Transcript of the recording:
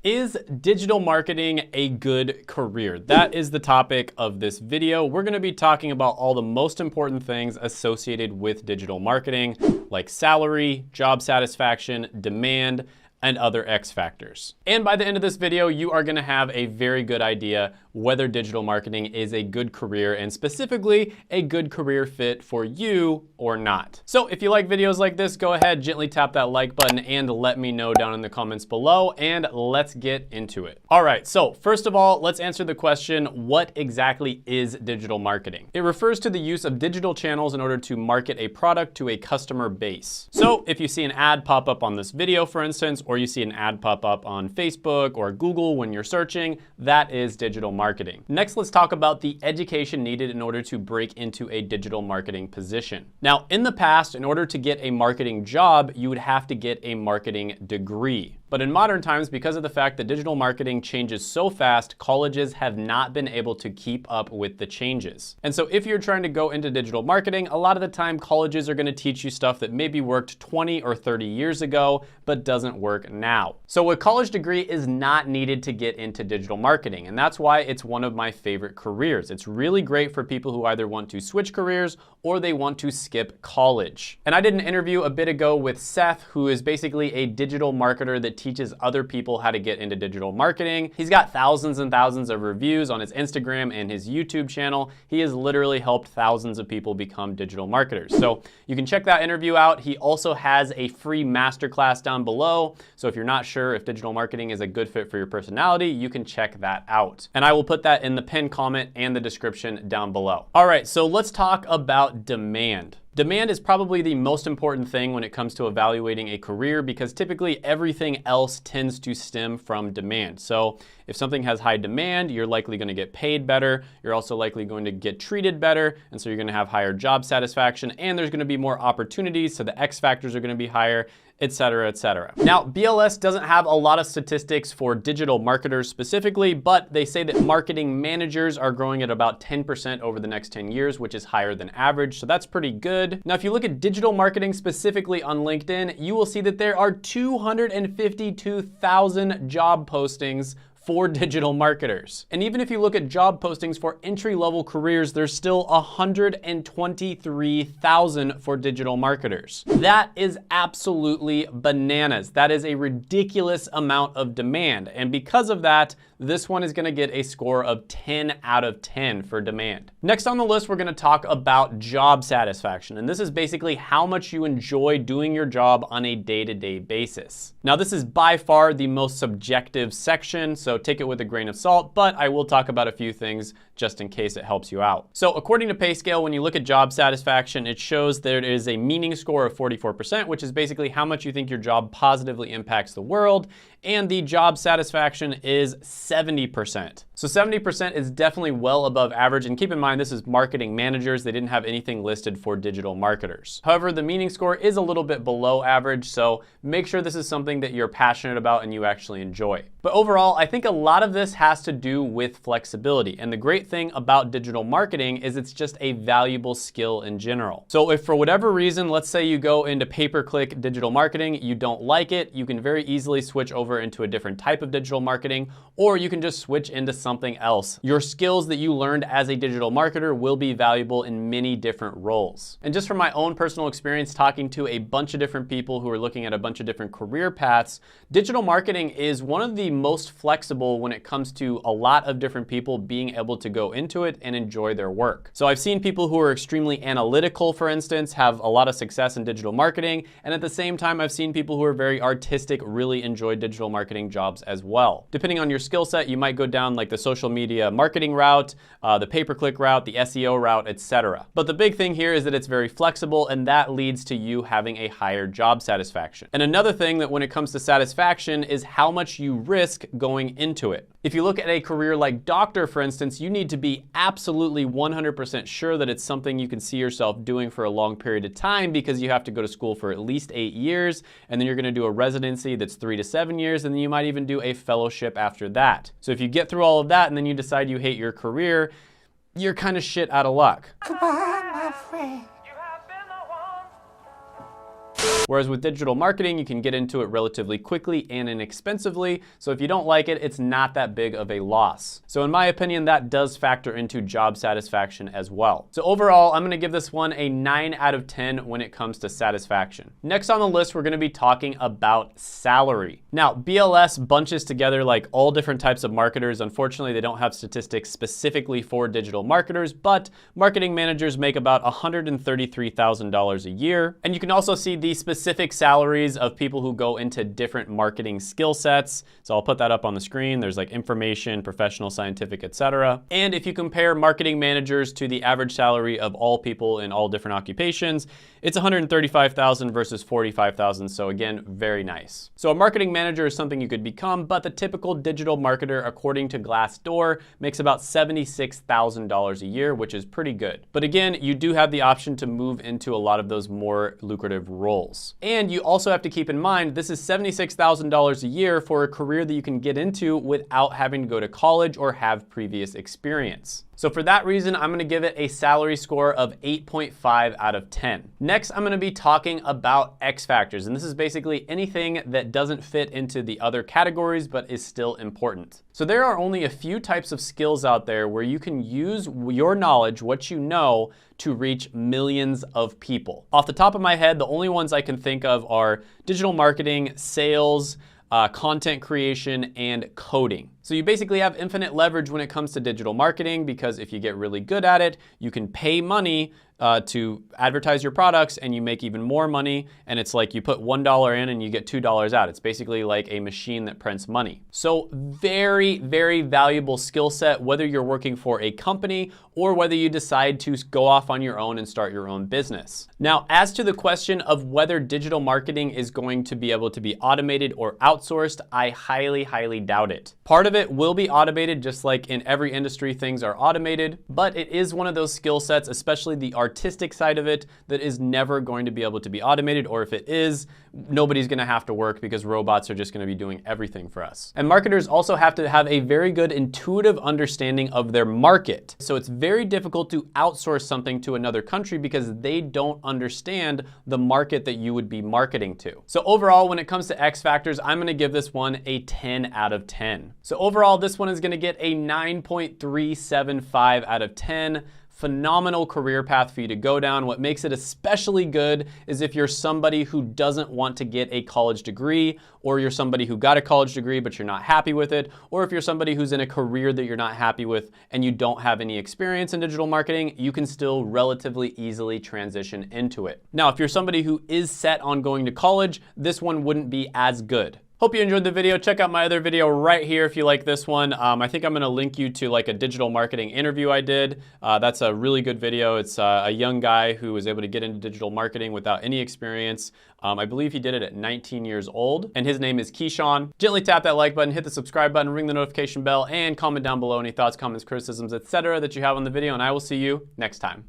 Is digital marketing a good career? That is the topic of this video. We're going to be talking about all the most important things associated with digital marketing, like salary, job satisfaction, demand, and other X factors. And by the end of this video, you are gonna have a very good idea whether digital marketing is a good career and specifically a good career fit for you or not. So if you like videos like this, go ahead, gently tap that like button and let me know down in the comments below, and let's get into it. All right, so first of all, let's answer the question, what exactly is digital marketing? It refers to the use of digital channels in order to market a product to a customer base. So if you see an ad pop up on this video, for instance, or you see an ad pop up on Facebook or Google when you're searching, that is digital marketing. Next, let's talk about the education needed in order to break into a digital marketing position. Now, in the past, in order to get a marketing job, you would have to get a marketing degree. But in modern times, because of the fact that digital marketing changes so fast, colleges have not been able to keep up with the changes. And so if you're trying to go into digital marketing, a lot of the time colleges are going to teach you stuff that maybe worked 20 or 30 years ago, but doesn't work now. So a college degree is not needed to get into digital marketing. And that's why it's one of my favorite careers. It's really great for people who either want to switch careers or they want to skip college. And I did an interview a bit ago with Seth, who is basically a digital marketer that teaches other people how to get into digital marketing. He's got thousands and thousands of reviews on his Instagram and his YouTube channel. He has literally helped thousands of people become digital marketers. So you can check that interview out. He also has a free masterclass down below. So if you're not sure if digital marketing is a good fit for your personality, you can check that out. And I will put that in the pinned comment and the description down below. All right, so let's talk about demand. Demand is probably the most important thing when it comes to evaluating a career because typically everything else tends to stem from demand. So if something has high demand, you're likely going to get paid better. You're also likely going to get treated better. And so you're going to have higher job satisfaction and there's going to be more opportunities. So the X factors are going to be higher, et cetera, et cetera. Now, BLS doesn't have a lot of statistics for digital marketers specifically, but they say that marketing managers are growing at about 10% over the next 10 years, which is higher than average. So that's pretty good. Now, if you look at digital marketing specifically on LinkedIn, you will see that there are 252,000 job postings for digital marketers. And even if you look at job postings for entry-level careers, there's still 123,000 for digital marketers. That is absolutely bananas. That is a ridiculous amount of demand. And because of that, this one is gonna get a score of 10 out of 10 for demand. Next on the list, we're gonna talk about job satisfaction. And this is basically how much you enjoy doing your job on a day-to-day basis. Now, this is by far the most subjective section, so take it with a grain of salt, but I will talk about a few things just in case it helps you out. So according to PayScale, when you look at job satisfaction, it shows there is a meaning score of 44%, which is basically how much you think your job positively impacts the world, and the job satisfaction is 70%. So 70% is definitely well above average, and keep in mind this is marketing managers. They didn't have anything listed for digital marketers. However, the meaning score is a little bit below average, so make sure this is something that you're passionate about and you actually enjoy. But overall, I think a lot of this has to do with flexibility, and the great thing about digital marketing is it's just a valuable skill in general. So if for whatever reason, let's say you go into pay-per-click digital marketing, you don't like it, you can very easily switch over into a different type of digital marketing, or you can just switch into something else. Your skills that you learned as a digital marketer will be valuable in many different roles. And just from my own personal experience talking to a bunch of different people who are looking at a bunch of different career paths, digital marketing is one of the most flexible when it comes to a lot of different people being able to go into it and enjoy their work. So I've seen people who are extremely analytical, for instance, have a lot of success in digital marketing, and at the same time, I've seen people who are very artistic really enjoy digital marketing jobs as well. Depending on your skill set, you might go down like the social media marketing route, the pay-per-click route, the SEO route, etc. But the big thing here is that it's very flexible, and that leads to you having a higher job satisfaction. And another thing that when it comes to satisfaction is how much you risk going into it. If you look at a career like doctor, for instance, you need to be absolutely 100% sure that it's something you can see yourself doing for a long period of time because you have to go to school for at least 8 years, and then you're gonna do a residency that's 3 to 7 years, and then you might even do a fellowship after that. So if you get through all of that and then you decide you hate your career, you're kind of shit out of luck. Goodbye, my friend. Whereas with digital marketing, you can get into it relatively quickly and inexpensively. So if you don't like it, it's not that big of a loss. So in my opinion, that does factor into job satisfaction as well. So overall, I'm gonna give this one a 9 out of 10 when it comes to satisfaction. Next on the list, we're gonna be talking about salary. Now, BLS bunches together like all different types of marketers. Unfortunately, they don't have statistics specifically for digital marketers, but marketing managers make about $133,000 a year. And you can also see the specific salaries of people who go into different marketing skill sets. So I'll put that up on the screen. There's like information, professional, scientific, etc. And if you compare marketing managers to the average salary of all people in all different occupations, it's $135,000 versus $45,000. So again, very nice. So a marketing manager is something you could become, but the typical digital marketer, according to Glassdoor, makes about $76,000 a year, which is pretty good. But again, you do have the option to move into a lot of those more lucrative roles. And you also have to keep in mind, this is $76,000 a year for a career that you can get into without having to go to college or have previous experience. So for that reason, I'm gonna give it a salary score of 8.5 out of 10. Next, I'm gonna be talking about X factors, and this is basically anything that doesn't fit into the other categories but is still important. So there are only a few types of skills out there where you can use your knowledge, what you know, to reach millions of people. Off the top of my head, the only ones I can think of are digital marketing, sales, content creation, and coding. So you basically have infinite leverage when it comes to digital marketing, because if you get really good at it, you can pay money to advertise your products and you make even more money. And it's like you put $1 in and you get $2 out. It's basically like a machine that prints money. So very, very valuable skill set, whether you're working for a company or whether you decide to go off on your own and start your own business. Now, as to the question of whether digital marketing is going to be able to be automated or outsourced, I highly, highly doubt it. Part of it will be automated, just like in every industry, things are automated, but it is one of those skill sets, especially the artistic side of it, that is never going to be able to be automated, or if it is, nobody's gonna have to work because robots are just gonna be doing everything for us. And marketers also have to have a very good intuitive understanding of their market. So it's very difficult to outsource something to another country because they don't understand the market that you would be marketing to. So overall, when it comes to X factors, I'm gonna give this one a 10 out of 10. So overall, this one is gonna get a 9.375 out of 10. Phenomenal career path for you to go down. What makes it especially good is if you're somebody who doesn't want to get a college degree, or you're somebody who got a college degree but you're not happy with it, or if you're somebody who's in a career that you're not happy with and you don't have any experience in digital marketing, you can still relatively easily transition into it. Now, if you're somebody who is set on going to college, this one wouldn't be as good. Hope you enjoyed the video. Check out my other video right here if you like this one. I think I'm gonna link you to like a digital marketing interview I did. That's a really good video. It's a young guy who was able to get into digital marketing without any experience. I believe he did it at 19 years old, and his name is Keyshawn. Gently tap that like button, hit the subscribe button, ring the notification bell, and comment down below any thoughts, comments, criticisms, etc. that you have on the video, and I will see you next time.